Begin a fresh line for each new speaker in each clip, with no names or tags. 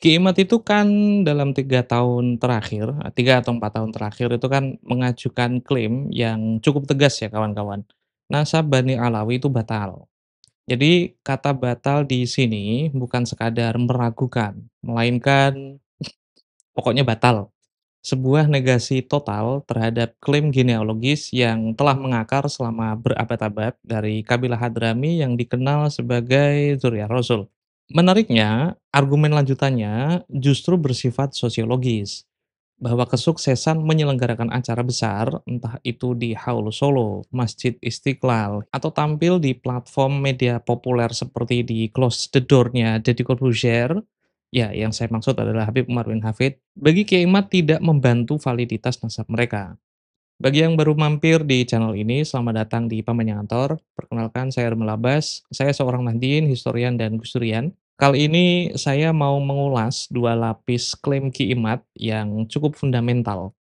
Ki Imad itu kan dalam 3 tahun terakhir, 3 atau 4 tahun terakhir itu kan mengajukan klaim yang cukup tegas ya kawan-kawan. Nasab Bani Alawi itu batal. Jadi kata batal di sini bukan sekadar meragukan, melainkan pokoknya batal. Sebuah negasi total terhadap klaim genealogis yang telah mengakar selama berabad-abad dari kabilah Hadrami yang dikenal sebagai Dzurriyyah Rasul. Menariknya, argumen lanjutannya justru bersifat sosiologis, bahwa kesuksesan menyelenggarakan acara besar, entah itu di Haul Solo, Masjid Istiqlal, atau tampil di platform media populer seperti di Close the Door-nya Deddy Corbuzier, ya yang saya maksud adalah Habib Umar bin Hafid, bagi Kiai Imad tidak membantu validitas nasab mereka. Bagi yang baru mampir di channel ini, selamat datang di Pamanyangantor. Perkenalkan, saya Armel Abbas. Saya seorang Nahdien, historian, dan Gusdurian. Kali ini saya mau mengulas dua lapis klaim Ki Imad yang cukup fundamental.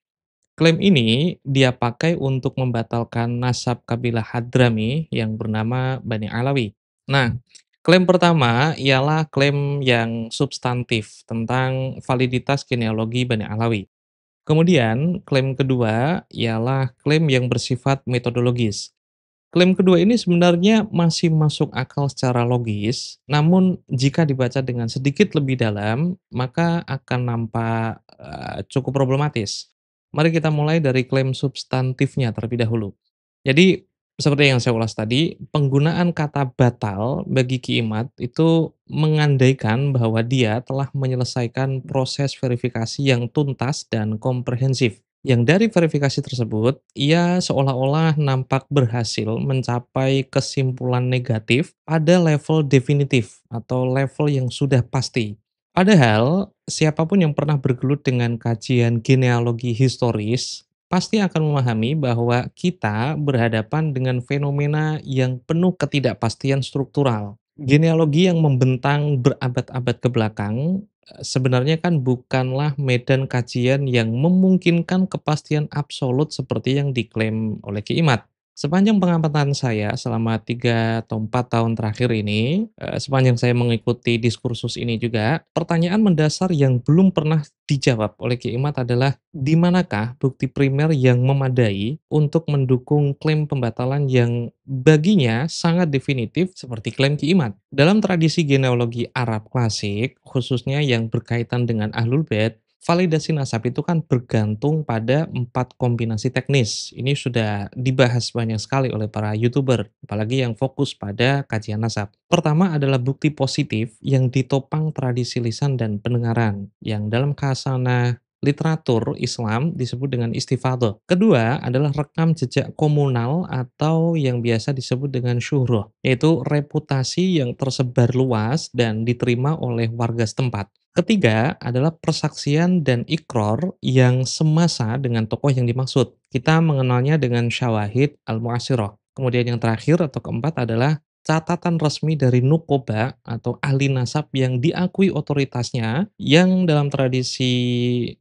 Klaim ini dia pakai untuk membatalkan nasab kabilah Hadrami yang bernama Bani Alawi. Nah, klaim pertama ialah klaim yang substantif tentang validitas genealogi Bani Alawi. Kemudian, klaim kedua ialah klaim yang bersifat metodologis. Klaim kedua ini sebenarnya masih masuk akal secara logis, namun jika dibaca dengan sedikit lebih dalam, maka akan nampak cukup problematis. Mari kita mulai dari klaim substantifnya terlebih dahulu. Jadi, seperti yang saya ulas tadi, penggunaan kata batal bagi Ki Imad itu mengandaikan bahwa dia telah menyelesaikan proses verifikasi yang tuntas dan komprehensif. Yang dari verifikasi tersebut, ia seolah-olah nampak berhasil mencapai kesimpulan negatif pada level definitif atau level yang sudah pasti. Padahal, siapapun yang pernah bergelut dengan kajian genealogi historis pasti akan memahami bahwa kita berhadapan dengan fenomena yang penuh ketidakpastian struktural. Genealogi yang membentang berabad-abad ke belakang sebenarnya kan bukanlah medan kajian yang memungkinkan kepastian absolut seperti yang diklaim oleh Ki Imad. Sepanjang pengamatan saya selama 3 atau 4 tahun terakhir ini, sepanjang saya mengikuti diskursus ini juga, pertanyaan mendasar yang belum pernah dijawab oleh Ki Imad adalah, di manakah bukti primer yang memadai untuk mendukung klaim pembatalan yang baginya sangat definitif seperti klaim Ki Imad? Dalam tradisi genealogi Arab klasik, khususnya yang berkaitan dengan Ahlul Bait, validasi nasab itu kan bergantung pada 4 kombinasi teknis. Ini sudah dibahas banyak sekali oleh para YouTuber, apalagi yang fokus pada kajian nasab. Pertama adalah bukti positif yang ditopang tradisi lisan dan pendengaran, yang dalam khasana literatur Islam disebut dengan istifadhah. Kedua adalah rekam jejak komunal atau yang biasa disebut dengan syuhroh, yaitu reputasi yang tersebar luas dan diterima oleh warga setempat. Ketiga adalah persaksian dan ikror yang semasa dengan tokoh yang dimaksud. Kita mengenalnya dengan syawahid al-mu'asyirah. Kemudian yang terakhir atau keempat adalah catatan resmi dari nukoba atau ahli nasab yang diakui otoritasnya yang dalam tradisi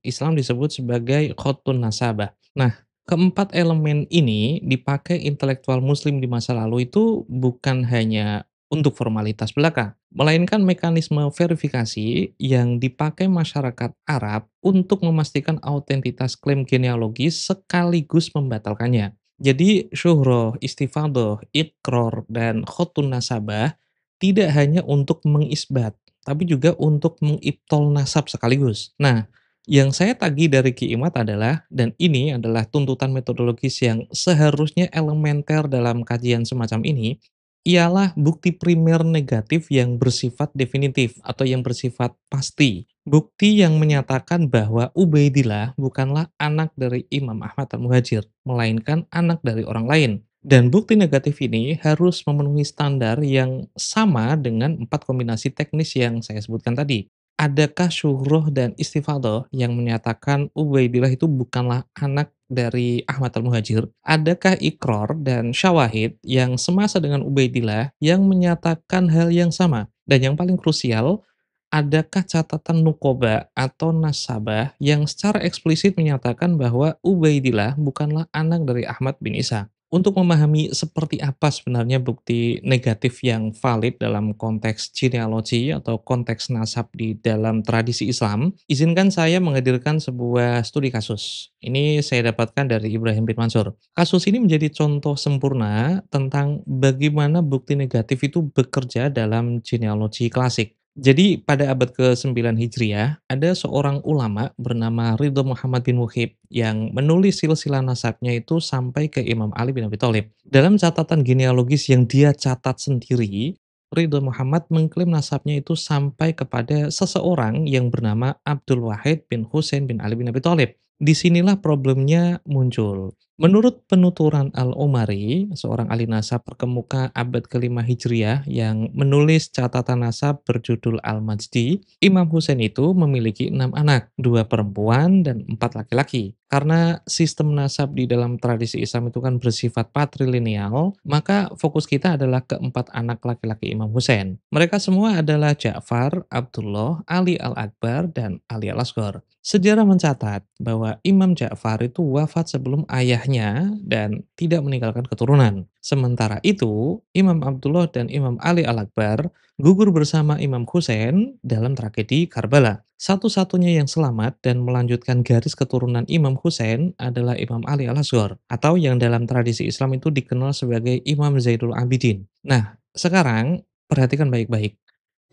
Islam disebut sebagai khotun nasabah. Nah, keempat elemen ini dipakai intelektual muslim di masa lalu itu bukan hanya untuk formalitas belaka, melainkan mekanisme verifikasi yang dipakai masyarakat Arab untuk memastikan autentitas klaim genealogi sekaligus membatalkannya. Jadi syuhroh, istifadhah, iqrar, dan khotun nasabah tidak hanya untuk mengisbat, tapi juga untuk mengibtol nasab sekaligus. Nah, yang saya tagih dari Ki Imad adalah, dan ini adalah tuntutan metodologis yang seharusnya elementer dalam kajian semacam ini, ialah bukti primer negatif yang bersifat definitif atau yang bersifat pasti. Bukti yang menyatakan bahwa Ubaidillah bukanlah anak dari Imam Ahmad Al-Muhajir, melainkan anak dari orang lain. Dan bukti negatif ini harus memenuhi standar yang sama dengan 4 kombinasi teknis yang saya sebutkan tadi. Adakah syuhroh dan istifadhah yang menyatakan Ubaidillah itu bukanlah anak dari Ahmad Al-Muhajir? Adakah iqrar dan syawahid yang semasa dengan Ubaidillah yang menyatakan hal yang sama? Dan yang paling krusial, adakah catatan nukoba atau nasabah yang secara eksplisit menyatakan bahwa Ubaidillah bukanlah anak dari Ahmad bin Isa? Untuk memahami seperti apa sebenarnya bukti negatif yang valid dalam konteks genealogi atau konteks nasab di dalam tradisi Islam, izinkan saya menghadirkan sebuah studi kasus. Ini saya dapatkan dari Ibrahim bin Mansur. Kasus ini menjadi contoh sempurna tentang bagaimana bukti negatif itu bekerja dalam genealogi klasik. Jadi pada abad ke-9 Hijriah, ada seorang ulama bernama Ridho Muhammad bin Muhib yang menulis silsilah nasabnya itu sampai ke Imam Ali bin Abi Thalib. Dalam catatan genealogis yang dia catat sendiri, Ridho Muhammad mengklaim nasabnya itu sampai kepada seseorang yang bernama Abdul Wahid bin Husain bin Ali bin Abi Thalib. Disinilah problemnya muncul. Menurut penuturan Al-Umari, seorang ahli nasab terkemuka abad ke-5 Hijriah yang menulis catatan nasab berjudul Al-Majdi, Imam Husain itu memiliki 6 anak, 2 perempuan dan 4 laki-laki. Karena sistem nasab di dalam tradisi Islam itu kan bersifat patrilineal, maka fokus kita adalah keempat anak laki-laki Imam Husain. Mereka semua adalah Ja'far, Abdullah, Ali Al-Akbar, dan Ali Al-Asghar. Sejarah mencatat bahwa Imam Ja'far itu wafat sebelum ayahnya dan tidak meninggalkan keturunan. Sementara itu, Imam Abdullah dan Imam Ali Al-Akbar gugur bersama Imam Husain dalam tragedi Karbala. Satu-satunya yang selamat dan melanjutkan garis keturunan Imam Husain adalah Imam Ali Al-Asghar, atau yang dalam tradisi Islam itu dikenal sebagai Imam Zainul Abidin. Nah, sekarang perhatikan baik-baik.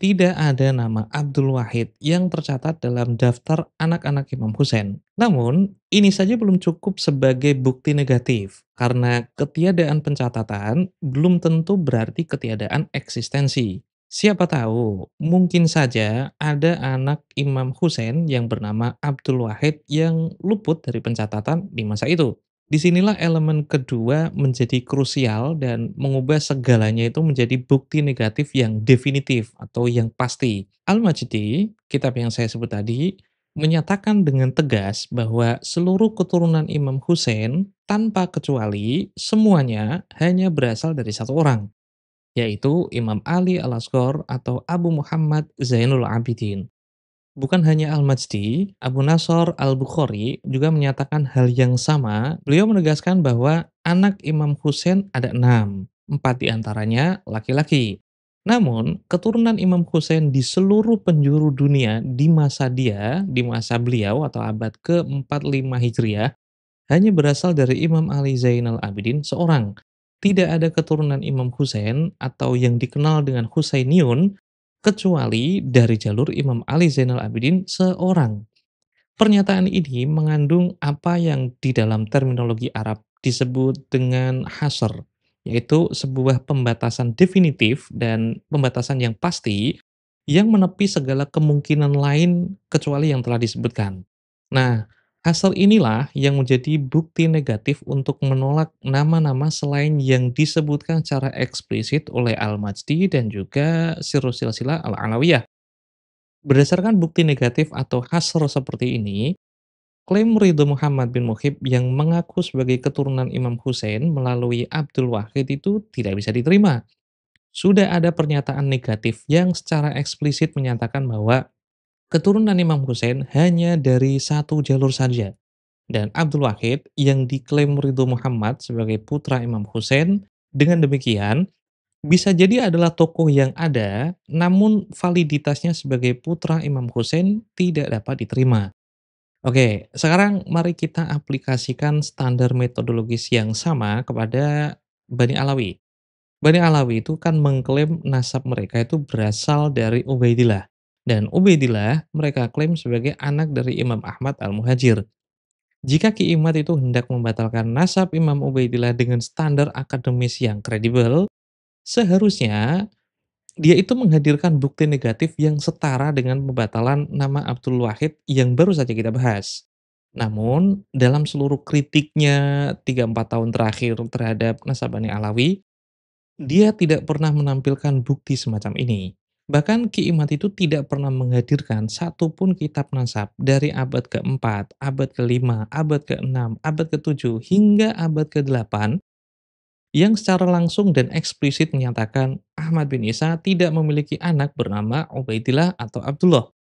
Tidak ada nama Abdul Wahid yang tercatat dalam daftar anak-anak Imam Husain. Namun, ini saja belum cukup sebagai bukti negatif, karena ketiadaan pencatatan belum tentu berarti ketiadaan eksistensi. Siapa tahu, mungkin saja ada anak Imam Husain yang bernama Abdul Wahid yang luput dari pencatatan di masa itu. Disinilah elemen kedua menjadi krusial dan mengubah segalanya itu menjadi bukti negatif yang definitif atau yang pasti. Al-Majdi, kitab yang saya sebut tadi, menyatakan dengan tegas bahwa seluruh keturunan Imam Husain tanpa kecuali semuanya hanya berasal dari satu orang, yaitu Imam Ali Al-Asghar atau Abu Muhammad Zainul Abidin. Bukan hanya Al-Majdi, Abu Nasr Al-Bukhari juga menyatakan hal yang sama. Beliau menegaskan bahwa anak Imam Husain ada 6, 4 diantaranya laki-laki. Namun, keturunan Imam Husain di seluruh penjuru dunia di masa beliau atau abad ke-45 Hijriah, hanya berasal dari Imam Ali Zainal Abidin seorang. Tidak ada keturunan Imam Husain atau yang dikenal dengan Husainiyun kecuali dari jalur Imam Ali Zainal Abidin seorang. Pernyataan ini mengandung apa yang di dalam terminologi Arab disebut dengan hasr, yaitu sebuah pembatasan definitif dan pembatasan yang pasti yang menepi segala kemungkinan lain kecuali yang telah disebutkan. Nah, hasr inilah yang menjadi bukti negatif untuk menolak nama-nama selain yang disebutkan secara eksplisit oleh Al-Majdi dan juga Sirrus Silsilah Al-Alawiyah. Berdasarkan bukti negatif atau hasr seperti ini, klaim Ridho Muhammad bin Muhib yang mengaku sebagai keturunan Imam Husain melalui Abdul Wahid itu tidak bisa diterima. Sudah ada pernyataan negatif yang secara eksplisit menyatakan bahwa keturunan Imam Husain hanya dari satu jalur saja. Dan Abdul Wahid yang diklaim Ridho Muhammad sebagai putra Imam Husain, dengan demikian bisa jadi adalah tokoh yang ada, namun validitasnya sebagai putra Imam Husain tidak dapat diterima. Oke, sekarang mari kita aplikasikan standar metodologis yang sama kepada Bani Alawi. Bani Alawi itu kan mengklaim nasab mereka itu berasal dari Ubaidillah. Dan Ubaidillah mereka klaim sebagai anak dari Imam Ahmad Al-Muhajir. Jika Ki Imad itu hendak membatalkan nasab Imam Ubaidillah dengan standar akademis yang kredibel, seharusnya dia itu menghadirkan bukti negatif yang setara dengan pembatalan nama Abdul Wahid yang baru saja kita bahas. Namun, dalam seluruh kritiknya 3-4 tahun terakhir terhadap Nasabani Alawi, dia tidak pernah menampilkan bukti semacam ini. Bahkan Ki Imad itu tidak pernah menghadirkan satupun kitab nasab dari abad keempat, abad kelima, abad keenam, abad ketujuh, hingga abad ke-8 yang secara langsung dan eksplisit menyatakan Ahmad bin Isa tidak memiliki anak bernama Ubaidillah atau Abdullah.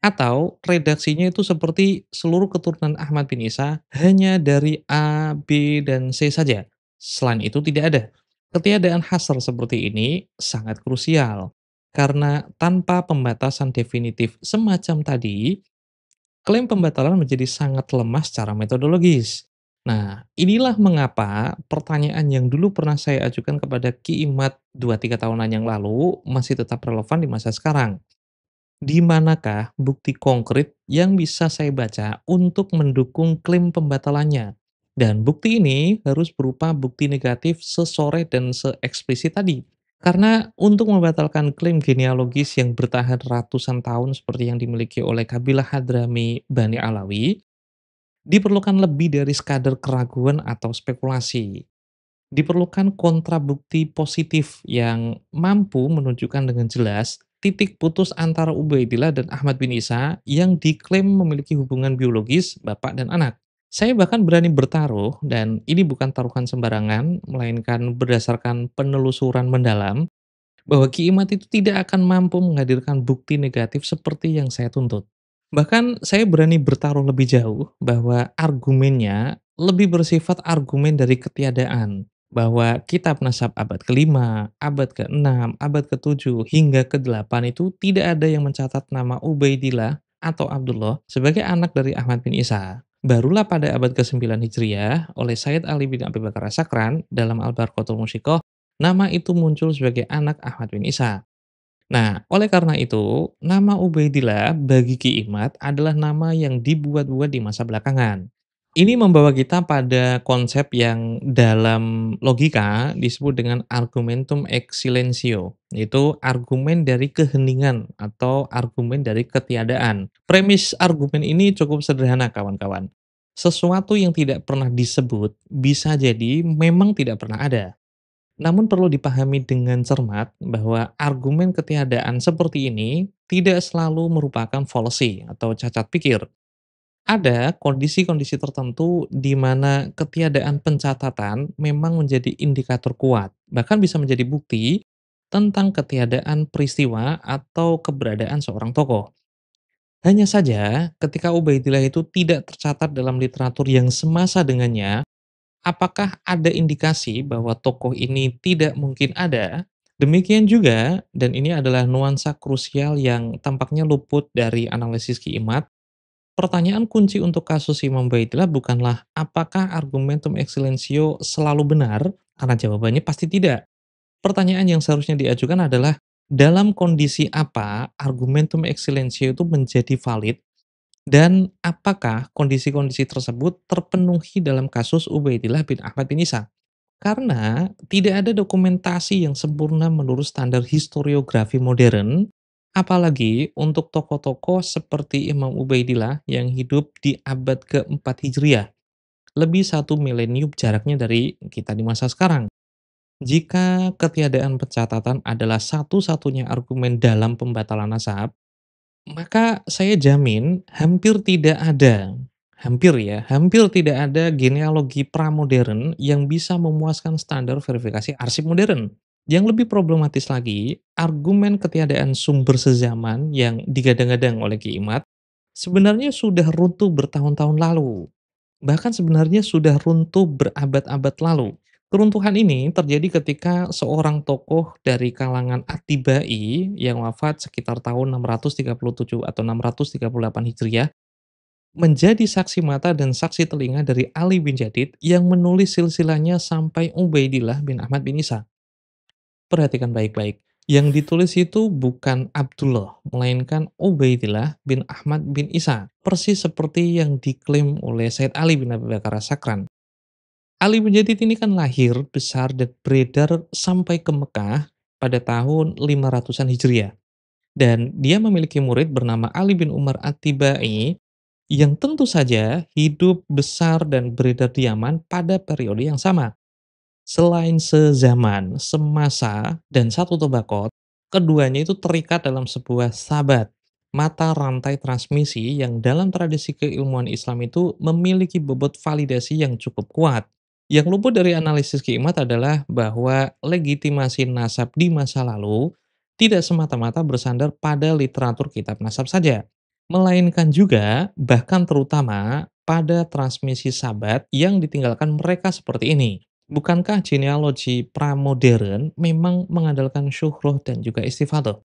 Atau redaksinya itu seperti seluruh keturunan Ahmad bin Isa hanya dari A, B, dan C saja. Selain itu tidak ada. Ketiadaan hasar seperti ini sangat krusial. Karena tanpa pembatasan definitif semacam tadi, klaim pembatalan menjadi sangat lemah secara metodologis. Nah, inilah mengapa pertanyaan yang dulu pernah saya ajukan kepada Ki Imad 2-3 tahunan yang lalu masih tetap relevan di masa sekarang. Di manakah bukti konkret yang bisa saya baca untuk mendukung klaim pembatalannya? Dan bukti ini harus berupa bukti negatif sesore dan seeksplisit tadi. Karena untuk membatalkan klaim genealogis yang bertahan ratusan tahun seperti yang dimiliki oleh kabilah Hadrami Bani Alawi, diperlukan lebih dari sekadar keraguan atau spekulasi. Diperlukan kontrabukti positif yang mampu menunjukkan dengan jelas titik putus antara Ubaidillah dan Ahmad bin Isa yang diklaim memiliki hubungan biologis bapak dan anak. Saya bahkan berani bertaruh, dan ini bukan taruhan sembarangan, melainkan berdasarkan penelusuran mendalam, bahwa Ki Imad itu tidak akan mampu menghadirkan bukti negatif seperti yang saya tuntut. Bahkan saya berani bertaruh lebih jauh bahwa argumennya lebih bersifat argumen dari ketiadaan. Bahwa kitab nasab abad kelima, abad ke-6, abad ke-7, hingga ke-8 itu tidak ada yang mencatat nama Ubaidillah atau Abdullah sebagai anak dari Ahmad bin Isa. Barulah pada abad ke-9 Hijriah oleh Sayyid Ali bin Abi Bakar As-Sakran dalam Al-Barqatul Musyikoh, nama itu muncul sebagai anak Ahmad bin Isa. Nah, oleh karena itu, nama Ubaidillah bagi Ki Imad adalah nama yang dibuat-buat di masa belakangan. Ini membawa kita pada konsep yang dalam logika disebut dengan argumentum ex silentio, yaitu argumen dari keheningan atau argumen dari ketiadaan. Premis argumen ini cukup sederhana, kawan-kawan. Sesuatu yang tidak pernah disebut bisa jadi memang tidak pernah ada. Namun perlu dipahami dengan cermat bahwa argumen ketiadaan seperti ini tidak selalu merupakan fallacy atau cacat pikir. Ada kondisi-kondisi tertentu di mana ketiadaan pencatatan memang menjadi indikator kuat, bahkan bisa menjadi bukti tentang ketiadaan peristiwa atau keberadaan seorang tokoh. Hanya saja, ketika Ubaidillah itu tidak tercatat dalam literatur yang semasa dengannya, apakah ada indikasi bahwa tokoh ini tidak mungkin ada? Demikian juga, dan ini adalah nuansa krusial yang tampaknya luput dari analisis Ki Imad, pertanyaan kunci untuk kasus Imam Baidillah bukanlah apakah argumentum excellentio selalu benar, karena jawabannya pasti tidak. Pertanyaan yang seharusnya diajukan adalah, dalam kondisi apa argumentum excellentio itu menjadi valid, dan apakah kondisi-kondisi tersebut terpenuhi dalam kasus Ubaidillah bin Ahmad bin Isa? Karena tidak ada dokumentasi yang sempurna menurut standar historiografi modern, apalagi untuk tokoh-tokoh seperti Imam Ubaidillah yang hidup di abad keempat Hijriah, lebih 1 milenium jaraknya dari kita di masa sekarang. Jika ketiadaan pencatatan adalah satu-satunya argumen dalam pembatalan nasab, maka saya jamin hampir tidak ada genealogi pramodern yang bisa memuaskan standar verifikasi arsip modern. Yang lebih problematis lagi, argumen ketiadaan sumber sezaman yang digadang-gadang oleh Ki Imad sebenarnya sudah runtuh bertahun-tahun lalu. Bahkan sebenarnya sudah runtuh berabad-abad lalu. Keruntuhan ini terjadi ketika seorang tokoh dari kalangan Atibai yang wafat sekitar tahun 637 atau 638 Hijriah menjadi saksi mata dan saksi telinga dari Ali bin Jadid yang menulis silsilahnya sampai Ubaidillah bin Ahmad bin Isa. Perhatikan baik-baik. Yang ditulis itu bukan Abdullah, melainkan Ubaidillah bin Ahmad bin Isa. Persis seperti yang diklaim oleh Said Ali bin Abi Bakar As-Sakran. Ali bin Jadid ini kan lahir, besar, dan beredar sampai ke Mekah pada tahun 500-an Hijriah. Dan dia memiliki murid bernama Ali bin Umar At-Tibai yang tentu saja hidup, besar, dan beredar di Yaman pada periode yang sama. Selain sezaman, semasa, dan satu tabaqat, keduanya itu terikat dalam sebuah sabat, mata rantai transmisi yang dalam tradisi keilmuan Islam itu memiliki bobot validasi yang cukup kuat. Yang luput dari analisis Kimat adalah bahwa legitimasi nasab di masa lalu tidak semata-mata bersandar pada literatur kitab nasab saja, melainkan juga bahkan terutama pada transmisi sabat yang ditinggalkan mereka seperti ini. Bukankah genealogi pramodern memang mengandalkan syuhroh dan juga istifadah?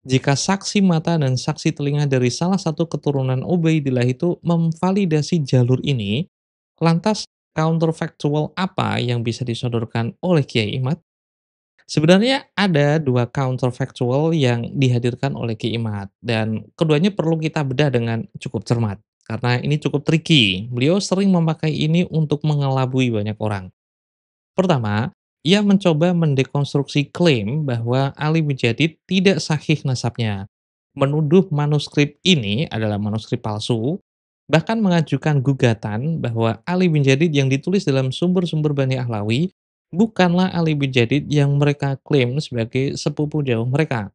Jika saksi mata dan saksi telinga dari salah satu keturunan Ubaidillah itu memvalidasi jalur ini, lantas counterfactual apa yang bisa disodorkan oleh Kiai Imad? Sebenarnya ada dua counterfactual yang dihadirkan oleh Ki Imad dan keduanya perlu kita bedah dengan cukup cermat karena ini cukup tricky. Beliau sering memakai ini untuk mengelabui banyak orang. Pertama, ia mencoba mendekonstruksi klaim bahwa Ali bin Jadid tidak sahih nasabnya, menuduh manuskrip ini adalah manuskrip palsu, bahkan mengajukan gugatan bahwa Ali bin Jadid yang ditulis dalam sumber-sumber Bani Ahlawi bukanlah Ali bin Jadid yang mereka klaim sebagai sepupu jauh mereka.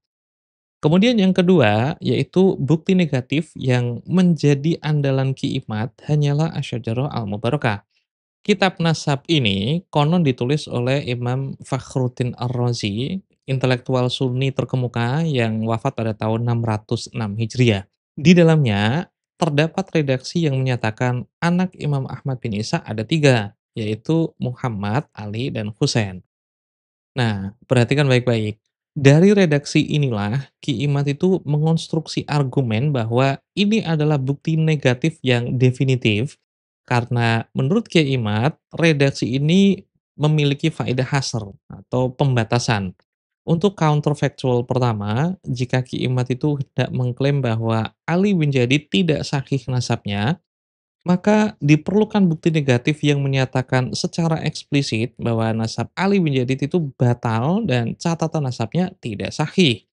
Kemudian yang kedua, yaitu bukti negatif yang menjadi andalan Ki Imad hanyalah Asyajarah Al-Mubarakah. Kitab nasab ini konon ditulis oleh Imam Fakhruddin Ar-Razi, intelektual Sunni terkemuka yang wafat pada tahun 606 Hijriah. Di dalamnya terdapat redaksi yang menyatakan anak Imam Ahmad bin Isa ada tiga, yaitu Muhammad, Ali, dan Husain. Nah, perhatikan baik-baik. Dari redaksi inilah Ki Imad itu mengonstruksi argumen bahwa ini adalah bukti negatif yang definitif karena menurut Ki Imad, redaksi ini memiliki faedah hasr atau pembatasan. Untuk counterfactual pertama, jika Ki Imad itu hendak mengklaim bahwa Ali bin Jadid tidak sahih nasabnya, maka diperlukan bukti negatif yang menyatakan secara eksplisit bahwa nasab Ali bin Jadid itu batal dan catatan nasabnya tidak sahih.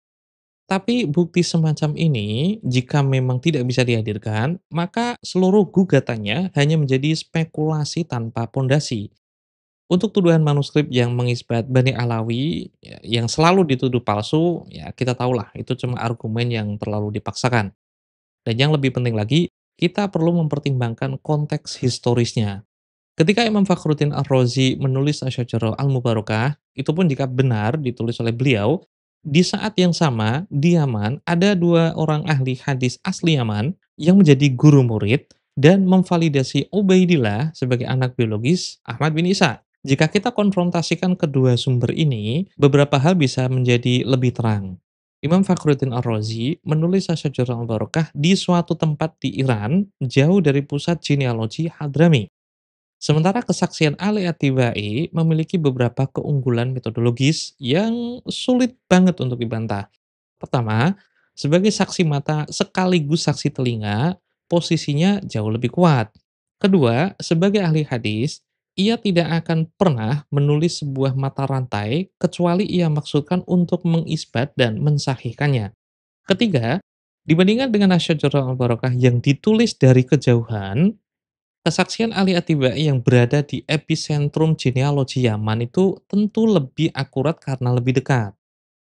Tapi bukti semacam ini, jika memang tidak bisa dihadirkan, maka seluruh gugatannya hanya menjadi spekulasi tanpa pondasi. Untuk tuduhan manuskrip yang mengisbat Bani Alawi, yang selalu dituduh palsu, ya kita tahulah itu cuma argumen yang terlalu dipaksakan. Dan yang lebih penting lagi, kita perlu mempertimbangkan konteks historisnya. Ketika Imam Fakhruddin Ar-Razi menulis Asy-Syajarah Al-Mubarakah, itu pun jika benar ditulis oleh beliau, di saat yang sama di Yaman ada dua orang ahli hadis asli Yaman yang menjadi guru murid dan memvalidasi Ubaidillah sebagai anak biologis Ahmad bin Isa. Jika kita konfrontasikan kedua sumber ini, beberapa hal bisa menjadi lebih terang. Imam Fakhruddin Ar-Razi menulis Asy-Syajarah Al-Mubarakah di suatu tempat di Iran, jauh dari pusat genealogi Hadrami. Sementara kesaksian Ali At-Tibai memiliki beberapa keunggulan metodologis yang sulit banget untuk dibantah. Pertama, sebagai saksi mata sekaligus saksi telinga, posisinya jauh lebih kuat. Kedua, sebagai ahli hadis, ia tidak akan pernah menulis sebuah mata rantai kecuali ia maksudkan untuk mengisbat dan mensahihkannya. Ketiga, dibandingkan dengan Asy-Syajarah Al-Barakah yang ditulis dari kejauhan, kesaksian Ali At-Tibai yang berada di epicentrum genealogi Yaman itu tentu lebih akurat karena lebih dekat.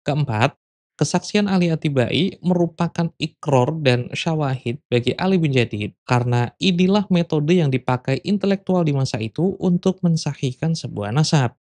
Keempat, kesaksian Ali At-Tibai merupakan ikror dan syawahid bagi Ali bin Jadid karena inilah metode yang dipakai intelektual di masa itu untuk mensahihkan sebuah nasab.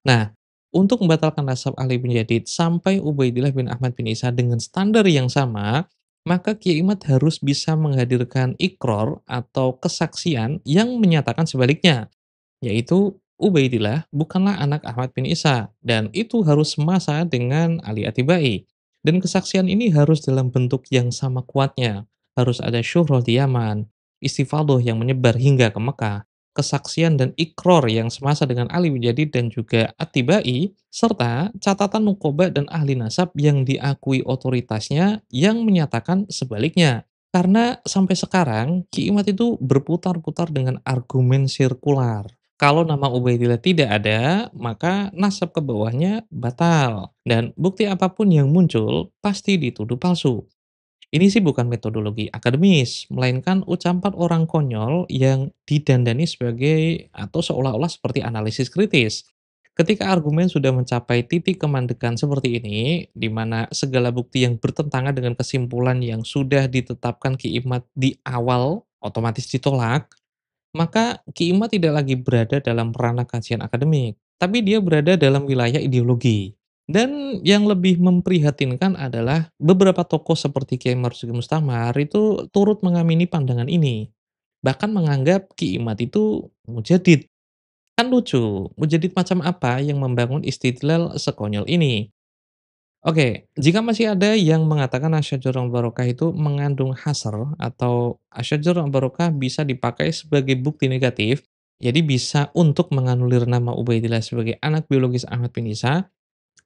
Nah, untuk membatalkan nasab Ali bin Yazid sampai Ubaidillah bin Ahmad bin Isa dengan standar yang sama, maka Kiai Imad harus bisa menghadirkan ikror atau kesaksian yang menyatakan sebaliknya, yaitu Ubaidillah bukanlah anak Ahmad bin Isa dan itu harus semasa dengan Ali Atibai. Dan kesaksian ini harus dalam bentuk yang sama kuatnya. Harus ada syuhrah di Yaman, istifadah yang menyebar hingga ke Mekah, kesaksian dan ikror yang semasa dengan Ali bin Jadid dan juga Atibai, serta catatan nukoba dan ahli nasab yang diakui otoritasnya yang menyatakan sebaliknya. Karena sampai sekarang Ki Imad itu berputar-putar dengan argumen sirkular. Kalau nama Ubaidillah tidak ada, maka nasab ke bawahnya batal. Dan bukti apapun yang muncul pasti dituduh palsu. Ini sih bukan metodologi akademis, melainkan ucapan orang konyol yang didandani sebagai atau seolah-olah seperti analisis kritis. Ketika argumen sudah mencapai titik kemandekan seperti ini, di mana segala bukti yang bertentangan dengan kesimpulan yang sudah ditetapkan Ki Imad di awal otomatis ditolak, maka Ki Imad tidak lagi berada dalam ranah kajian akademik, tapi dia berada dalam wilayah ideologi. Dan yang lebih memprihatinkan adalah beberapa tokoh seperti Kiai Marzuki Mustamar itu turut mengamini pandangan ini. Bahkan menganggap Ki Imad itu mujadid. Kan lucu, mujadid macam apa yang membangun istidlal sekonyol ini? Oke, jika masih ada yang mengatakan asyajaratul barokah itu mengandung hasar atau asyajaratul barokah bisa dipakai sebagai bukti negatif, jadi bisa untuk menganulir nama Ubaidillah sebagai anak biologis Ahmad bin Isa,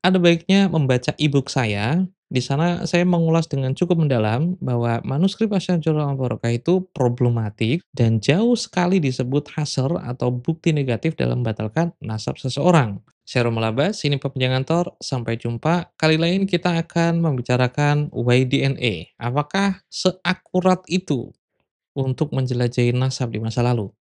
ada baiknya membaca e-book saya. Di sana saya mengulas dengan cukup mendalam bahwa manuskrip Asy'ariyah Al-Baroka itu problematik dan jauh sekali disebut hasar atau bukti negatif dalam membatalkan nasab seseorang. Saya Romel Abbas, ini Papanjangan Tor. Sampai jumpa. Kali lain kita akan membicarakan YDNA. Apakah seakurat itu untuk menjelajahi nasab di masa lalu?